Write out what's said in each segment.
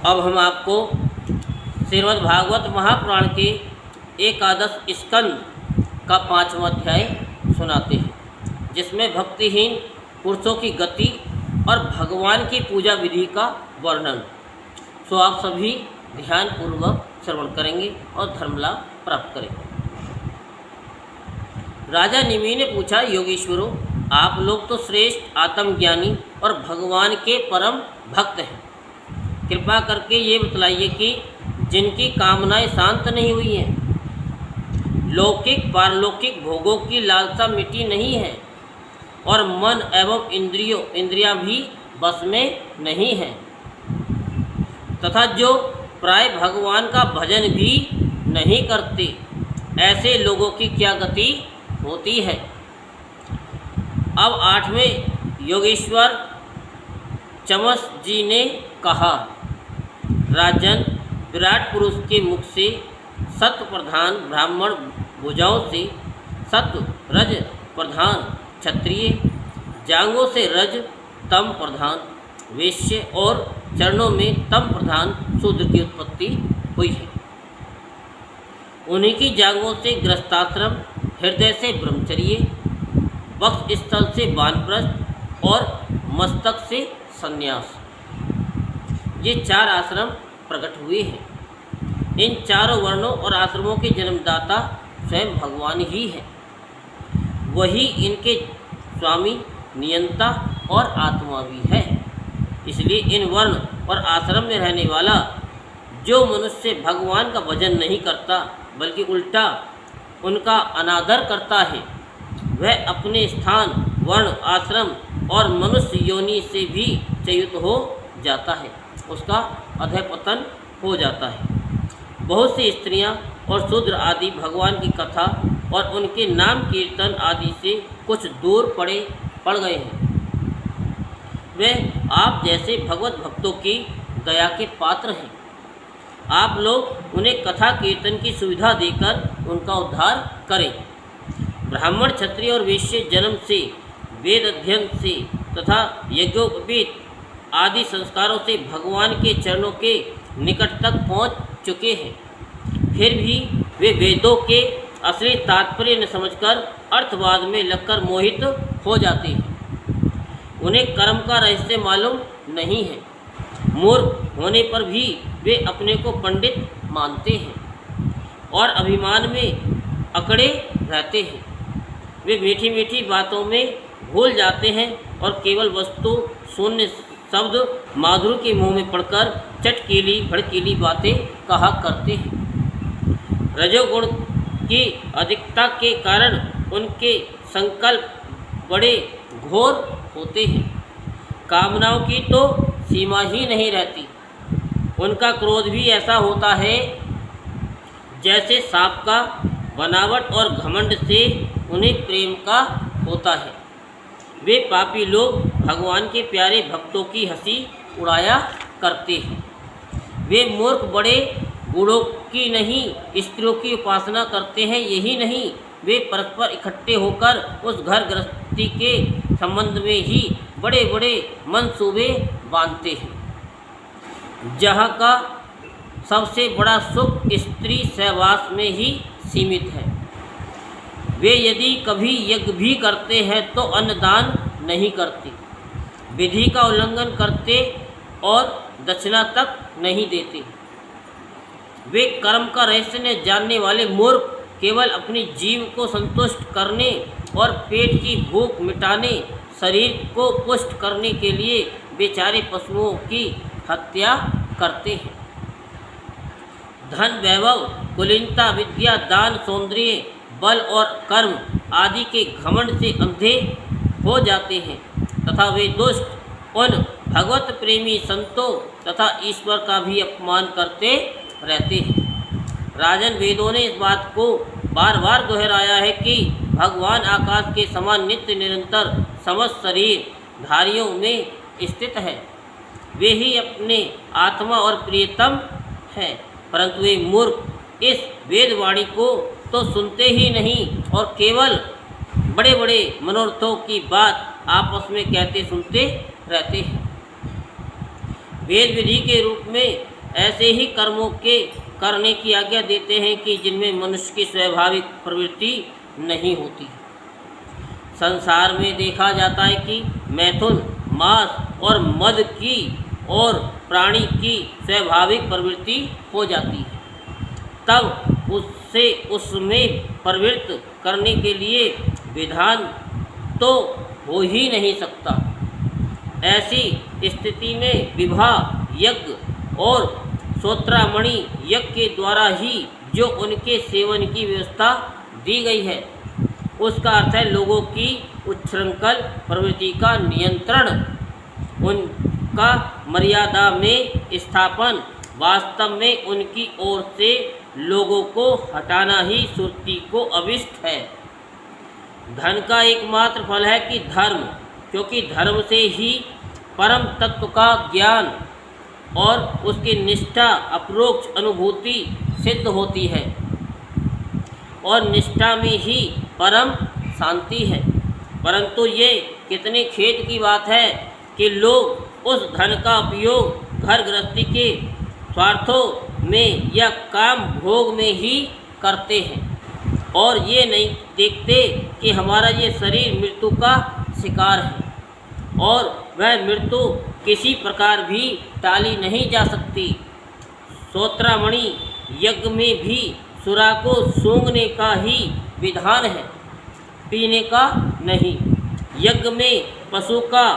अब हम आपको श्रीमद् भागवत महापुराण के एकादश स्कंद का 5वां अध्याय सुनाते हैं, जिसमें भक्तिहीन पुरुषों की गति और भगवान की पूजा विधि का वर्णन। सो आप सभी ध्यानपूर्वक श्रवण करेंगे और धर्म लाभ प्राप्त करेंगे। राजा निमि ने पूछा, योगीश्वरों, आप लोग तो श्रेष्ठ आत्मज्ञानी और भगवान के परम भक्त हैं। कृपा करके ये बतलाइए कि जिनकी कामनाएं शांत नहीं हुई हैं, लौकिक पारलौकिक भोगों की लालसा मिटी नहीं है और मन एवं इंद्रियां भी बस में नहीं हैं, तथा जो प्राय भगवान का भजन भी नहीं करते, ऐसे लोगों की क्या गति होती है। अब 8वें योगेश्वर चमस जी ने कहा, राजन, विराट पुरुष के मुख से सत्व प्रधान ब्राह्मण, भुजाओं से सत्व रज प्रधान क्षत्रिय, जांघों से रज तम प्रधान वैश्य और चरणों में तम प्रधान शूद्र की उत्पत्ति हुई है। उन्हीं की जांघों से गृहस्थाश्रम, हृदय से ब्रह्मचर्य, वक्ष स्थल से वानप्रस्थ और मस्तक से संन्यास, ये 4 आश्रम प्रकट हुए हैं। इन चारों वर्णों और आश्रमों के जन्मदाता स्वयं भगवान ही हैं। वही इनके स्वामी, नियंता और आत्मा भी है। इसलिए इन वर्ण और आश्रम में रहने वाला जो मनुष्य भगवान का भजन नहीं करता, बल्कि उल्टा उनका अनादर करता है, वह अपने स्थान, वर्ण, आश्रम और मनुष्य योनि से भी च्युत हो जाता है, उसका अधःपतन हो जाता है। बहुत सी स्त्रियां और शूद्र आदि भगवान की कथा और उनके नाम कीर्तन आदि से कुछ दूर पड़ गए हैं। वे आप जैसे भगवत भक्तों की दया के पात्र हैं। आप लोग उन्हें कथा कीर्तन की सुविधा देकर उनका उद्धार करें। ब्राह्मण, क्षत्रिय और वैश्य जन्म से, वेद अध्ययन से तथा यज्ञोपवीत आदि संस्कारों से भगवान के चरणों के निकट तक पहुंच चुके हैं, फिर भी वे वेदों के असली तात्पर्य न समझकर अर्थवाद में लगकर मोहित हो जाते हैं। उन्हें कर्म का रहस्य मालूम नहीं है। मूर्ख होने पर भी वे अपने को पंडित मानते हैं और अभिमान में अकड़े रहते हैं। वे मीठी मीठी बातों में भूल जाते हैं और केवल वस्तु शून्य शब्द माधुर्य के मुंह में पड़कर चटकीली भड़कीली बातें कहा करते हैं। रजोगुण की अधिकता के कारण उनके संकल्प बड़े घोर होते हैं। कामनाओं की तो सीमा ही नहीं रहती। उनका क्रोध भी ऐसा होता है जैसे सांप का, बनावट और घमंड से उन्हें प्रेम का होता है। वे पापी लोग भगवान के प्यारे भक्तों की हंसी उड़ाया करते हैं। वे मूर्ख बड़े बूढ़ों की नहीं, स्त्रियों की उपासना करते हैं। यही नहीं, वे परस्पर इकट्ठे होकर उस घर गृहस्थी के संबंध में ही बड़े बड़े मंसूबे बांधते हैं, जहाँ का सबसे बड़ा सुख स्त्री सहवास में ही सीमित है। वे यदि कभी यज्ञ भी करते हैं तो अन्नदान नहीं करते, विधि का उल्लंघन करते और दक्षिणा तक नहीं देते। वे कर्म का रहस्य न जानने वाले मूर्ख केवल अपनी जीव को संतुष्ट करने और पेट की भूख मिटाने, शरीर को पुष्ट करने के लिए बेचारे पशुओं की हत्या करते हैं। धन, वैभव, कुलीनता, विद्या, दान, सौंदर्य, बल और कर्म आदि के घमंड से अंधे हो जाते हैं तथा वे दुष्ट उन भगवत प्रेमी संतों तथा ईश्वर का भी अपमान करते रहते हैं। राजन, वेदों ने इस बात को बार बार दोहराया है कि भगवान आकाश के समान नित्य निरंतर समस्त शरीर धारियों में स्थित है। वे ही अपने आत्मा और प्रियतम हैं, परंतु वे मूर्ख इस वेदवाणी को तो सुनते ही नहीं और केवल बड़े बड़े मनोरथों की बात आपस में कहते सुनते रहते हैं। वेद विधि के रूप में ऐसे ही कर्मों के करने की आज्ञा देते हैं कि जिनमें मनुष्य की स्वाभाविक प्रवृत्ति नहीं होती। संसार में देखा जाता है कि मैथुन, मांस और मद की और प्राणी की स्वाभाविक प्रवृत्ति हो जाती है, तब उससे उसमें प्रवृत्त करने के लिए विधान तो हो ही नहीं सकता। ऐसी स्थिति में विवाह यज्ञ और श्रोत्रामणि यज्ञ के द्वारा ही जो उनके सेवन की व्यवस्था दी गई है, उसका अर्थ है लोगों की उच्छृंखल प्रवृत्ति का नियंत्रण, उनका मर्यादा में स्थापन, वास्तव में उनकी ओर से लोगों को हटाना ही श्रुति को अभिष्ट है। धन का एकमात्र फल है कि धर्म, क्योंकि धर्म से ही परम तत्व का ज्ञान और उसकी निष्ठा अपरोक्ष अनुभूति सिद्ध होती है, और निष्ठा में ही परम शांति है। परंतु ये कितने खेद की बात है कि लोग उस धन का उपयोग घर गृहस्थी के स्वार्थों में या काम भोग में ही करते हैं, और ये नहीं देखते कि हमारा ये शरीर मृत्यु का शिकार है और वह मृत्यु किसी प्रकार भी टाली नहीं जा सकती। श्रोत्रामणि यज्ञ में भी सुरा को सूंघने का ही विधान है, पीने का नहीं। यज्ञ में पशु का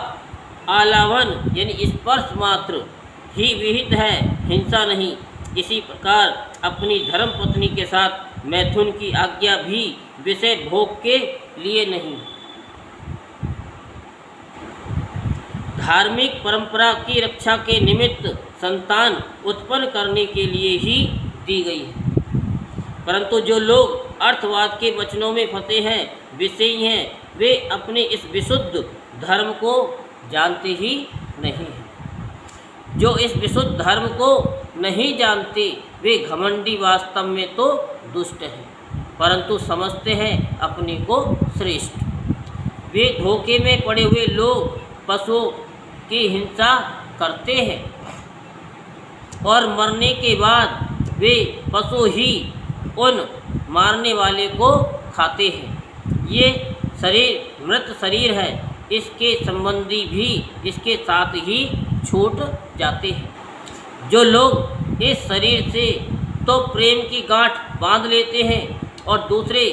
आलावन यानी स्पर्श मात्र ही विहित है, हिंसा नहीं। इसी प्रकार अपनी धर्म पत्नी के साथ मैथुन की आज्ञा भी विषय भोग के लिए नहीं, धार्मिक परंपरा की रक्षा के निमित्त संतान उत्पन्न करने के लिए ही दी गई है। परंतु जो लोग अर्थवाद के वचनों में फंसे हैं, विषयी हैं, वे अपने इस विशुद्ध धर्म को जानते ही नहीं हैं। जो इस विशुद्ध धर्म को नहीं जानते वे घमंडी वास्तव में तो दुष्ट हैं, परंतु समझते हैं अपने को श्रेष्ठ। वे धोखे में पड़े हुए लोग पशुओं की हिंसा करते हैं और मरने के बाद वे पशु ही उन मारने वाले को खाते हैं। ये शरीर मृत शरीर है, इसके संबंधी भी इसके साथ ही छूट जाते हैं। जो लोग इस शरीर से तो प्रेम की गांठ बांध लेते हैं और दूसरे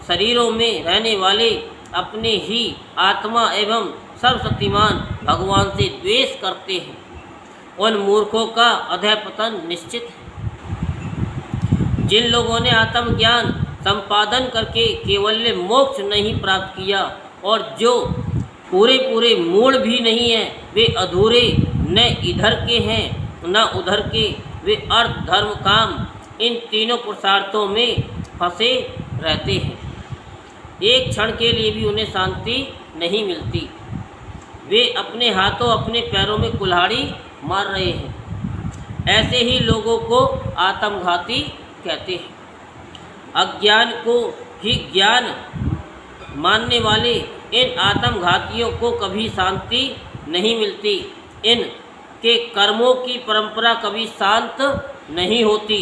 शरीरों में रहने वाले अपने ही आत्मा एवं सर्वशक्तिमान भगवान से द्वेष करते हैं, उन मूर्खों का अधःपतन निश्चित है। जिन लोगों ने आत्मज्ञान संपादन करके केवल मोक्ष नहीं प्राप्त किया और जो पूरे मूल भी नहीं हैं, वे अधूरे न इधर के हैं न उधर के, वे अर्थ धर्म काम इन तीनों पुरुषार्थों में फंसे रहते हैं। एक क्षण के लिए भी उन्हें शांति नहीं मिलती। वे अपने हाथों अपने पैरों में कुल्हाड़ी मार रहे हैं। ऐसे ही लोगों को आत्मघाती कहते हैं। अज्ञान को ही ज्ञान मानने वाले इन आत्मघातियों को कभी शांति नहीं मिलती। इन के कर्मों की परंपरा कभी शांत नहीं होती।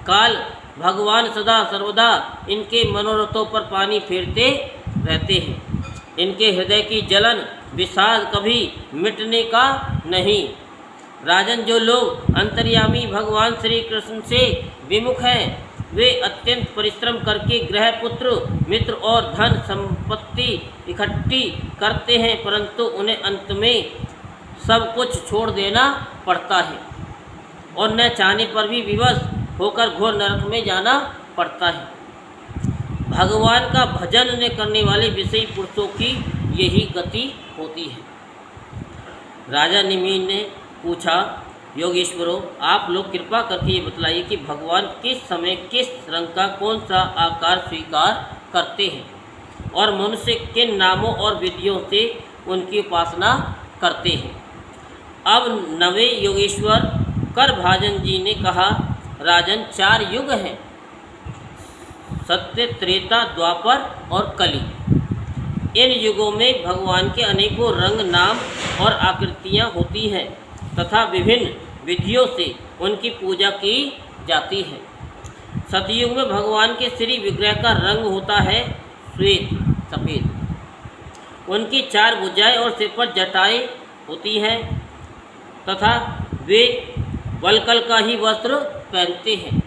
काल भगवान सदा सर्वदा इनके मनोरथों पर पानी फेरते रहते हैं। इनके हृदय की जलन विषाद कभी मिटने का नहीं। राजन, जो लोग अंतर्यामी भगवान श्री कृष्ण से विमुख हैं, वे अत्यंत परिश्रम करके गृह पुत्र मित्र और धन संपत्ति इकट्ठी करते हैं, परंतु उन्हें अंत में सब कुछ छोड़ देना पड़ता है और न चाहने पर भी विवश होकर घोर नरक में जाना पड़ता है। भगवान का भजन न करने वाले विषयी पुरुषों की यही गति होती है। राजा निमिन ने पूछा, योगेश्वरों, आप लोग कृपा करके ये बतलाइए कि भगवान किस समय किस रंग का कौन सा आकार स्वीकार करते हैं और मनुष्य किन नामों और विधियों से उनकी उपासना करते हैं। अब नवे योगेश्वर करभाजन जी ने कहा, राजन, 4 युग हैं, सत्य, त्रेता, द्वापर और कली। इन युगों में भगवान के अनेकों रंग, नाम और आकृतियाँ होती हैं तथा विभिन्न विधियों से उनकी पूजा की जाती है। सतयुग में भगवान के श्री विग्रह का रंग होता है श्वेत, सफ़ेद। उनकी 4 भुजाएं और सिर पर जटाएं होती हैं तथा वे वलकल का ही वस्त्र पहनते हैं।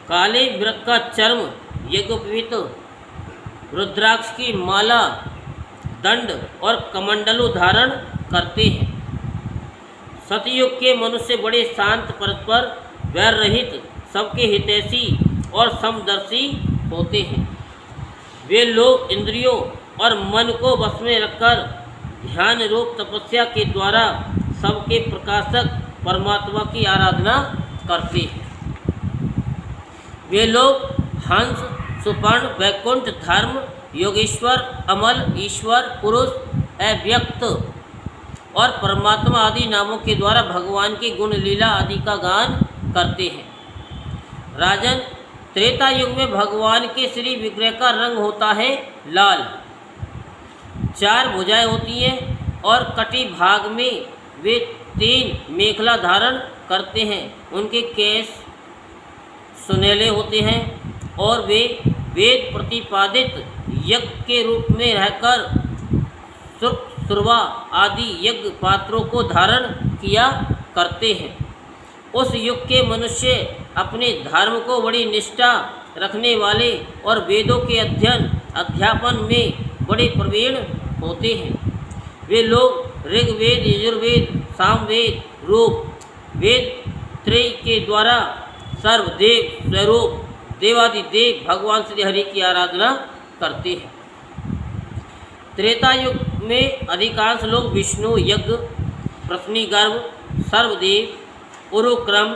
काले मृग का चर्म, यज्ञोपवीत, रुद्राक्ष की माला, दंड और कमंडलु धारण करते हैं। सतयुग के मनुष्य बड़े शांत, परस्पर वैर रहित, सबके हितैषी और समदर्शी होते हैं। वे लोग इंद्रियों और मन को वश में रखकर ध्यान रूप तपस्या के द्वारा सबके प्रकाशक परमात्मा की आराधना करते हैं। वे लोग हंस, सुपर्ण, वैकुंठ, धर्म, योगेश्वर, अमल, ईश्वर, पुरुष, अव्यक्त और परमात्मा आदि नामों के द्वारा भगवान की गुण लीला आदि का गान करते हैं। राजन, त्रेता युग में भगवान के श्री विग्रह का रंग होता है लाल। 4 भुजाएं होती हैं और कटी भाग में वे 3 मेखला धारण करते हैं। उनके केश सुनहले होते हैं और वे वेद प्रतिपादित यज्ञ के रूप में रहकर सुर्ख, सुरवा आदि यज्ञ पात्रों को धारण किया करते हैं। उस युग के मनुष्य अपने धर्म को बड़ी निष्ठा रखने वाले और वेदों के अध्ययन अध्यापन में बड़े प्रवीण होते हैं। वे लोग ऋग्वेद, यजुर्वेद, सामवेद, रूप वेद त्रय के द्वारा सर्वदेव स्वरूप देवादिदेव भगवान श्री हरि की आराधना करते हैं। त्रेता युग में अधिकांश लोग विष्णु, यज्ञ, प्रश्निगर्भ, सर्वदेव, उरुक्रम,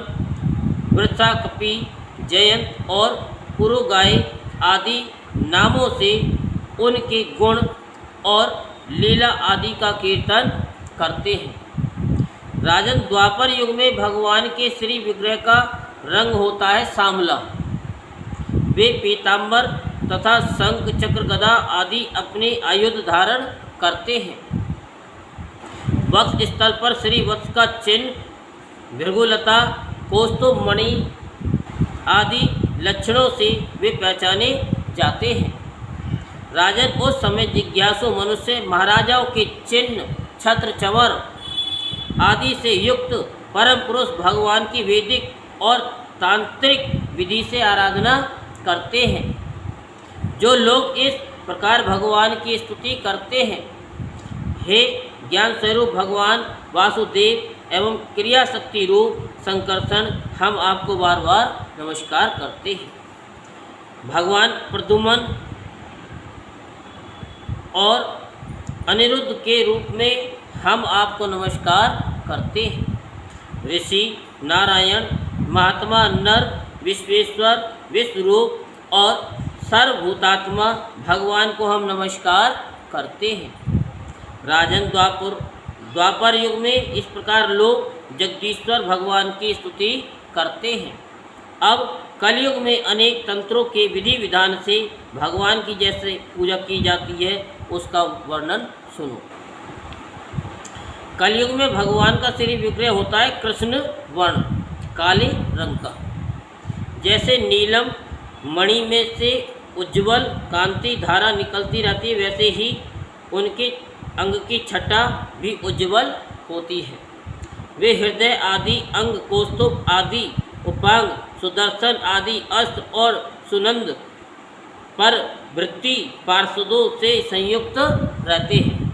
वृषाकपि, जयंत और पुरुगाय आदि नामों से उनके गुण और लीला आदि का कीर्तन करते हैं। राजन, द्वापर युग में भगवान के श्री विग्रह का रंग होता है सांवला। वे पीताम्बर तथा शंख, चक्र, गदा आदि अपने आयुध धारण करते हैं। वक्ष स्थल पर श्री वत्स का चिन्ह, भृगुलता, कौस्तुभमणि आदि लक्षणों से वे पहचाने जाते हैं। राजन, उस समय जिज्ञासु मनुष्य महाराजाओं के चिन्ह, छत्र, चंवर आदि से युक्त परम पुरुष भगवान की वैदिक और तांत्रिक विधि से आराधना करते हैं। जो लोग इस प्रकार भगवान की स्तुति करते हैं, हे ज्ञान स्वरूप भगवान वासुदेव एवं क्रिया शक्ति रूप संकर्षण, हम आपको बार बार नमस्कार करते हैं। भगवान प्रद्युम्न और अनिरुद्ध के रूप में हम आपको नमस्कार करते हैं। ऋषि, नारायण, महात्मा, नर, विश्वेश्वर, विश्वरूप और सर्वभूतात्मा भगवान को हम नमस्कार करते हैं। राजन, द्वापर युग में इस प्रकार लोग जगदीश्वर भगवान की स्तुति करते हैं। अब कलयुग में अनेक तंत्रों के विधि विधान से भगवान की जैसे पूजा की जाती है, उसका वर्णन सुनो। कलयुग में भगवान का श्री विग्रह होता है कृष्ण वर्ण, काले रंग का। जैसे नीलम मणि में से उज्ज्वल कांति धारा निकलती रहती है, वैसे ही उनके अंग की छटा भी उज्ज्वल होती है। वे हृदय आदि अंग, कौस्तुभ आदि उपांग, सुदर्शन आदि अस्त्र और सुनंद पर वृत्ति पार्षदों से संयुक्त रहते हैं।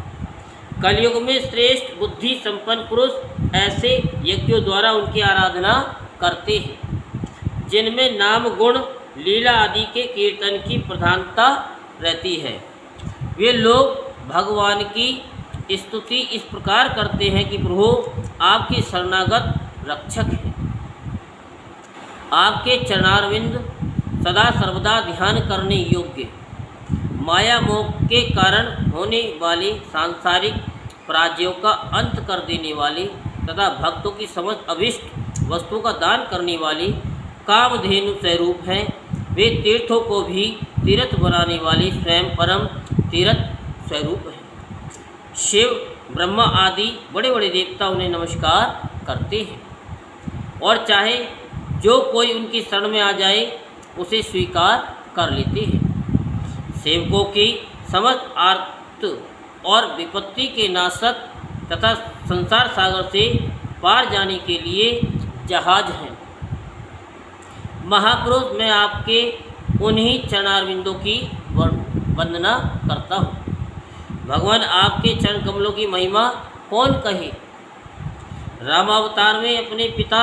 कलयुग में श्रेष्ठ बुद्धि संपन्न पुरुष ऐसे यज्ञों द्वारा उनकी आराधना करते हैं, जिनमें नाम, गुण, लीला आदि के कीर्तन की प्रधानता रहती है। वे लोग भगवान की स्तुति इस प्रकार करते हैं कि प्रभु आपके शरणागत रक्षक हैं। आपके चरणारविंद सदा सर्वदा ध्यान करने योग्य, माया मोह के कारण होने वाले सांसारिक पराजयों का अंत कर देने वाले तथा भक्तों की समस्त अभिष्ट वस्तुओं का दान करने वाले कामधेनु स्वरूप हैं। वे तीर्थों को भी तीर्थ बनाने वाले स्वयं परम तीर्थ स्वरूप हैं। शिव ब्रह्मा आदि बड़े बड़े देवता उन्हें नमस्कार करते हैं और चाहे जो कोई उनकी शरण में आ जाए उसे स्वीकार कर लेते हैं। सेवकों की समस्त आर्त और विपत्ति के नाशक तथा संसार सागर से पार जाने के लिए जहाज हैं। महापुरुष, मैं आपके उन्हीं चरणारविंदों की वंदना करता हूँ। भगवान, आपके चरण कमलों की महिमा कौन कहे। रामावतार में अपने पिता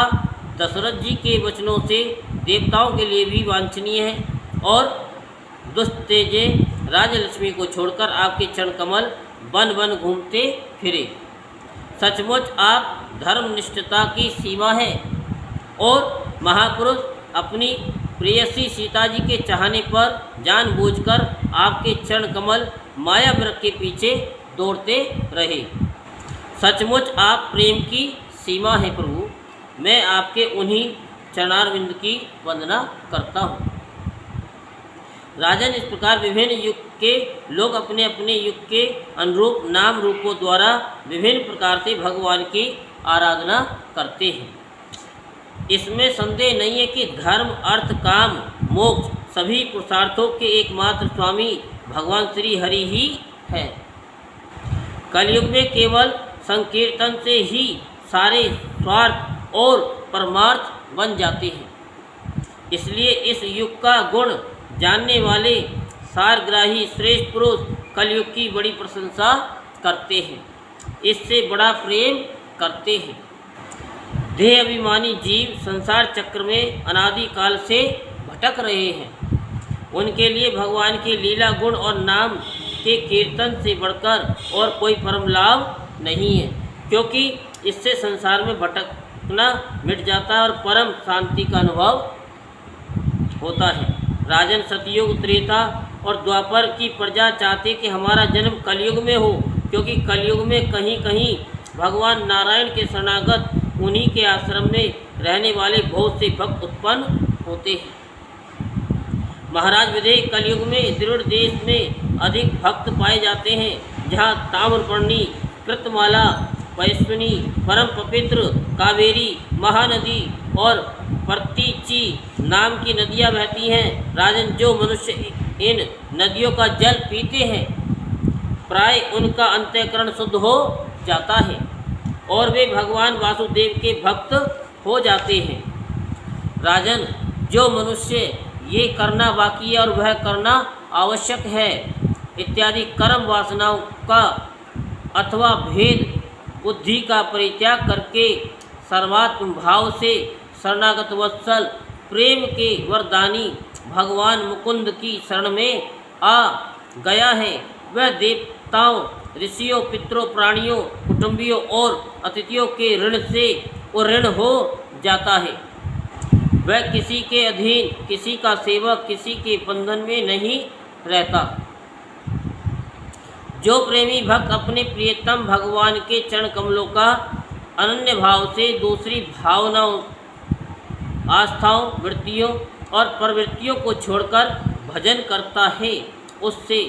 दशरथ जी के वचनों से देवताओं के लिए भी वांछनीय है और दुष्टेजे राजलक्ष्मी को छोड़कर आपके चरण कमल वन वन घूमते फिरे। सचमुच आप धर्मनिष्ठता की सीमा है और महापुरुष अपनी प्रेयसी सीता जी के चाहने पर जानबूझकर आपके चरण कमल माया वृक्ष के पीछे दौड़ते रहे। सचमुच आप प्रेम की सीमा है प्रभु। मैं आपके उन्हीं चरणारविंद की वंदना करता हूँ। राजन, इस प्रकार विभिन्न युग के लोग अपने अपने युग के अनुरूप नाम रूपों द्वारा विभिन्न प्रकार से भगवान की आराधना करते हैं। इसमें संदेह नहीं है कि धर्म, अर्थ, काम, मोक्ष सभी पुरुषार्थों के एकमात्र स्वामी भगवान श्री हरि ही हैं। कलयुग में केवल संकीर्तन से ही सारे स्वार्थ और परमार्थ बन जाते हैं। इसलिए इस युग का गुण जानने वाले सारग्राही श्रेष्ठ पुरुष कलयुग की बड़ी प्रशंसा करते हैं, इससे बड़ा प्रेम करते हैं। देह अभिमानी जीव संसार चक्र में अनादि काल से भटक रहे हैं। उनके लिए भगवान की लीला, गुण और नाम के कीर्तन से बढ़कर और कोई परम लाभ नहीं है, क्योंकि इससे संसार में भटकना मिट जाता है और परम शांति का अनुभव होता है। राजन, सतयुग, त्रेता और द्वापर की प्रजा चाहते कि हमारा जन्म कलयुग में हो, क्योंकि कलयुग में कहीं कहीं भगवान नारायण के शरणागत उन्हीं के आश्रम में रहने वाले बहुत से भक्त उत्पन्न होते हैं। महाराज विदेह, कलयुग में दृढ़ देश में अधिक भक्त पाए जाते हैं, जहाँ ताम्रपर्णी, कृतमाला, वैश्विनी, परम पवित्र कावेरी, महानदी और प्रतीची नाम की नदियाँ बहती हैं। राजन, जो मनुष्य इन नदियों का जल पीते हैं प्राय उनका अंतःकरण शुद्ध हो जाता है और वे भगवान वासुदेव के भक्त हो जाते हैं। राजन, जो मनुष्य ये करना बाकी है और वह करना आवश्यक है इत्यादि कर्म वासनाओं का अथवा भेद बुद्धि का परित्याग करके सर्वात्म भाव से शरणागत वत्सल प्रेम के वरदानी भगवान मुकुंद की शरण में आ गया है, वह देवताओं, ऋषियों, पितरों, प्राणियों, कुटुंबियों और अतिथियों के ऋण से उऋण हो जाता है। वह किसी के अधीन, किसी का सेवक, किसी के बंधन में नहीं रहता। जो प्रेमी भक्त अपने प्रियतम भगवान के चरण कमलों का अनन्य भाव से दूसरी भावनाओं, आस्थाओं, वृत्तियों और प्रवृत्तियों को छोड़कर भजन करता है, उससे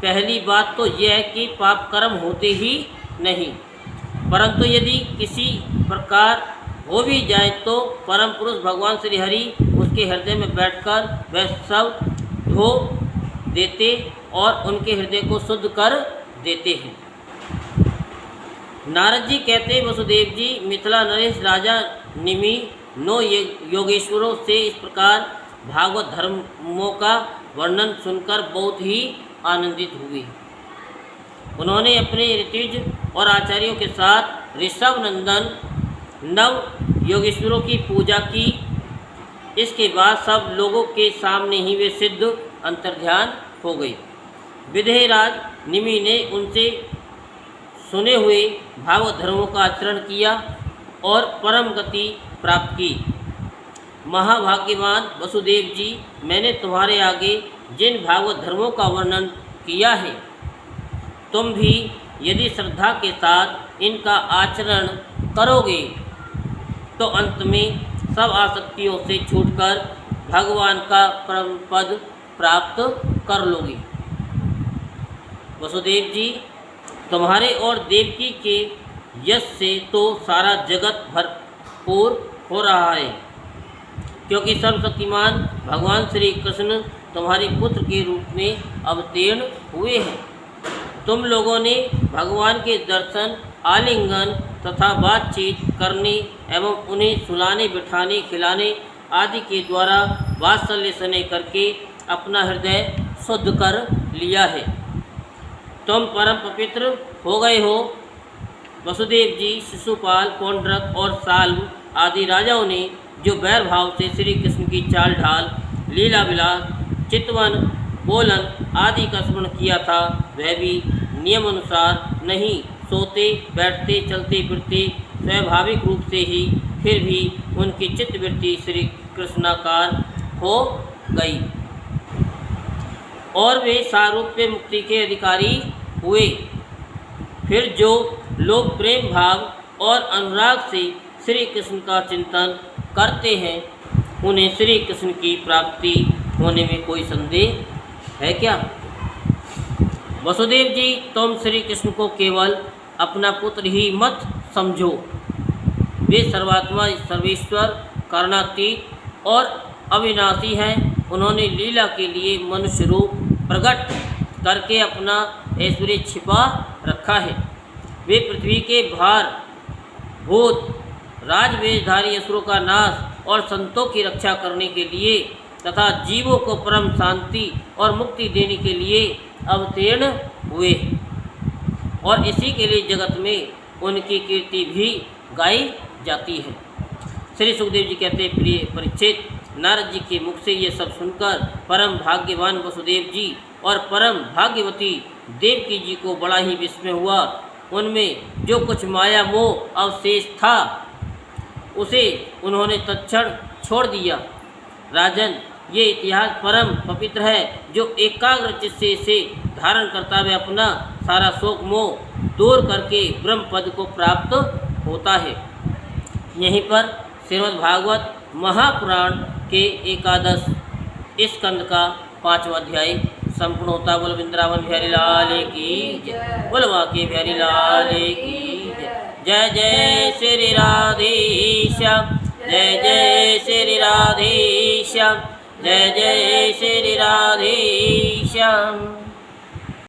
पहली बात तो यह है कि पाप कर्म होते ही नहीं, परंतु यदि किसी प्रकार हो भी जाए तो परम पुरुष भगवान श्री हरि उसके हृदय में बैठकर वह सब धो देते और उनके हृदय को शुद्ध कर देते हैं। नारद जी कहते, वसुदेव जी, मिथिला नरेश राजा निमि नो योगेश्वरों से इस प्रकार भागवत धर्मों का वर्णन सुनकर बहुत ही आनंदित हुए। उन्होंने अपने ऋतुज और आचार्यों के साथ ऋषभ नंदन नव योगेश्वरों की पूजा की। इसके बाद सब लोगों के सामने ही वे सिद्ध अंतर्ध्यान हो गए। विदेहराज निमि ने उनसे सुने हुए भागवत धर्मों का आचरण किया और परम गति प्राप्त की। महाभाग्यवान वसुदेव जी, मैंने तुम्हारे आगे जिन भागवत धर्मों का वर्णन किया है, तुम भी यदि श्रद्धा के साथ इनका आचरण करोगे तो अंत में सब आसक्तियों से छूटकर भगवान का परम पद प्राप्त कर लोगे। वसुदेव जी, तुम्हारे और देवकी के यश से तो सारा जगत भरपूर हो रहा है, क्योंकि सर्वशक्तिमान भगवान श्री कृष्ण तुम्हारे पुत्र के रूप में अवतीर्ण हुए हैं। तुम लोगों ने भगवान के दर्शन, आलिंगन तथा बातचीत करने एवं उन्हें सुलाने, बिठाने, खिलाने आदि के द्वारा वात्सल्य स्नेह करके अपना हृदय शुद्ध कर लिया है। तुम परम पवित्र हो गए हो। वसुदेव जी, शिशुपाल, पौंड्रक और साल्व आदि राजाओं ने जो बैर भाव से श्री कृष्ण की चाल ढाल, लीला विलास, चितवन, बोलन आदि का स्मरण किया था, वह भी नियम अनुसार नहीं, सोते, बैठते, चलते फिरते स्वाभाविक रूप से ही फिर भी उनकी चित्तवृत्ति श्री कृष्णाकार हो गई और वे सारूप्य मुक्ति के अधिकारी हुए। फिर जो लोग प्रेम भाव और अनुराग से श्री कृष्ण का चिंतन करते हैं, उन्हें श्री कृष्ण की प्राप्ति होने में कोई संदेह है क्या? वसुदेव जी, तुम श्री कृष्ण को केवल अपना पुत्र ही मत समझो। वे सर्वात्मा, सर्वेश्वर, कारणातीत और अविनाशी हैं। उन्होंने लीला के लिए मनुष्य रूप प्रकट करके अपना ऐश्वर्य छिपा रखा है। वे पृथ्वी के भार, भूत, राजवेशधारी असुरों का नाश और संतों की रक्षा करने के लिए तथा जीवों को परम शांति और मुक्ति देने के लिए अवतीर्ण हुए और इसी के लिए जगत में उनकी कीर्ति भी गाई जाती है। श्री सुखदेव जी कहते हैं, प्रिय परीक्षित, नारद जी के मुख से ये सब सुनकर परम भाग्यवान वसुदेव जी और परम भाग्यवती देवकी जी को बड़ा ही विस्मय हुआ। उनमें जो कुछ माया मोह अवशेष था उसे उन्होंने तत्क्षण छोड़ दिया। राजन, ये इतिहास परम पवित्र है। जो एकाग्र चित्त से इसे धारण करता हुआ अपना सारा शोक मोह दूर करके ब्रह्म पद को प्राप्त होता है। यहीं पर श्रीमद् भागवत महापुराण के 11 स्कंद का 5वां अध्याय संपूर्ण होता। बोल वृंदावन बिहारी लाल की जय, बोल वाके बिहारी लाल की जय। जय जय श्री राधेश्याम, जय जय श्री राधेश्याम, जय जय श्री राधेश्याम।